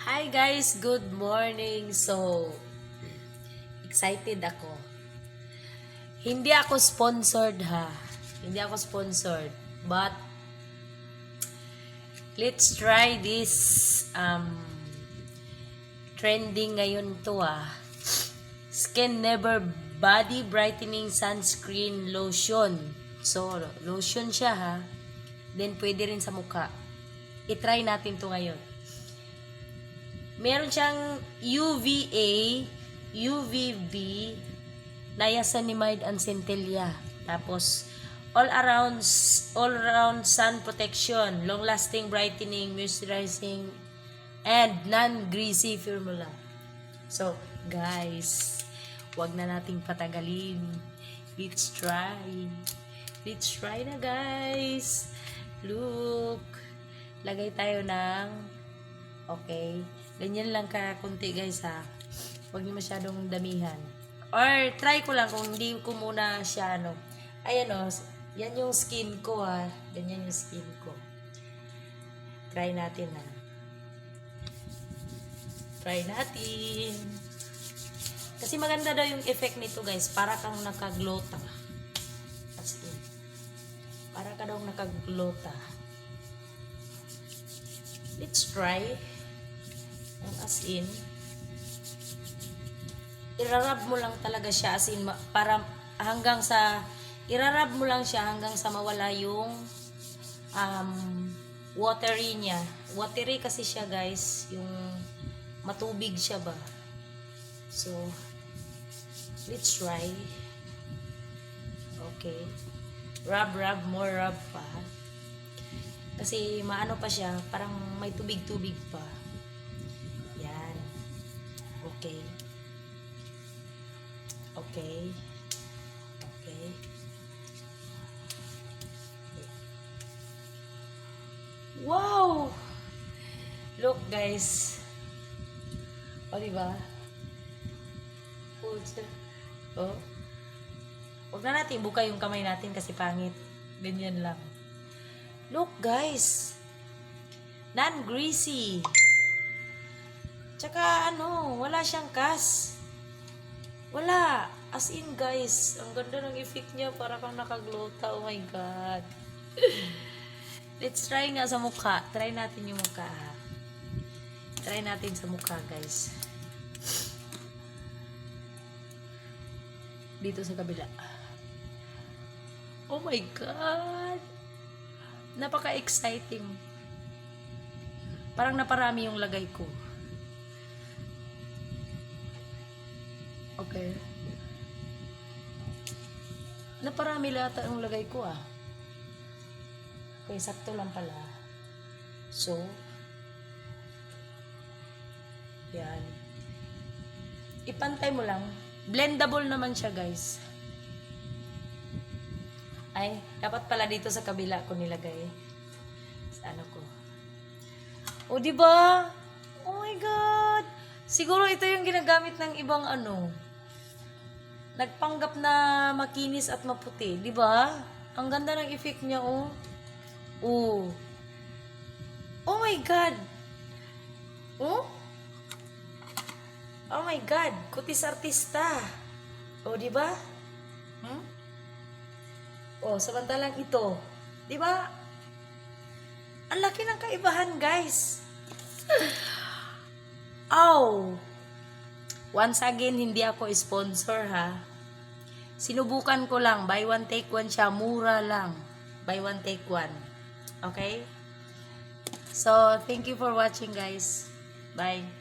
Hi guys, good morning. So, excited ako. Hindi ako sponsored ha. Hindi ako sponsored. But, let's try this trending ngayon to Skin Never Body Brightening Sunscreen Lotion. So, lotion siya ha. Then, pwede rin sa mukha. I-try natin to ngayon. Meron siyang UVA, UVB, niacinamide and centella. Tapos, all around sun protection, long-lasting brightening, moisturizing, and non-greasy formula. So, guys, wag na nating patagalin. Let's try. Let's try na, guys. Look. Lagay tayo ng okay. Ganyan lang kunti guys ha. Huwag niyo masyadong damihan. Or try ko lang kung hindi ko muna siya Ayan yan yung skin ko ha. Ganyan yung skin ko. Try natin ha. Try natin. Kasi maganda daw yung effect nito guys. Para kang nakaglota. As in. Para ka daw nakaglota. Let's try. As in, irarab mo lang talaga siya as in, para hanggang sa, irarab mo lang siya hanggang sa mawala yung watery niya. Watery kasi siya guys, yung matubig siya ba. So, let's try. Okay. Rub, more rub pa. Kasi maano pa siya, parang may tubig-tubig pa. Yan. Okay. Okay. Okay. Wow! Look guys. O diba? Oh. Huwag na natin buka yung kamay natin kasi pangit. Ganyan lang. Look guys, non-greasy. Tsaka wala siyang kas. Wala. As in guys, ang ganda ng effect niya, para kang nakaglota. Oh my God. Let's try nga sa mukha. Try natin yung mukha. Try natin sa mukha guys. Dito sa kabila. Oh my God. Napaka-exciting. Parang naparami yung lagay ko. Okay. Naparami lahat ang lagay ko Okay, sakto lang pala. So, yan. Ipantay mo lang. Blendable naman siya guys. Ay, dapat pala dito sa kabila ko nilagay. Sa ko. O, diba? Oh my God! Siguro ito yung ginagamit ng ibang nagpanggap na makinis at maputi. Diba? Ang ganda ng effect niya, oh. Oh. Oh my God! Oh? Oh my God! Kutis artista. Oh, diba? Oh, samantalang ito, 'di ba? Ang laki ng kaibahan, guys. Oh. Once again, hindi ako sponsor ha. Sinubukan ko lang, buy one take one siya, mura lang. Buy one take one. Okay? So, thank you for watching, guys. Bye.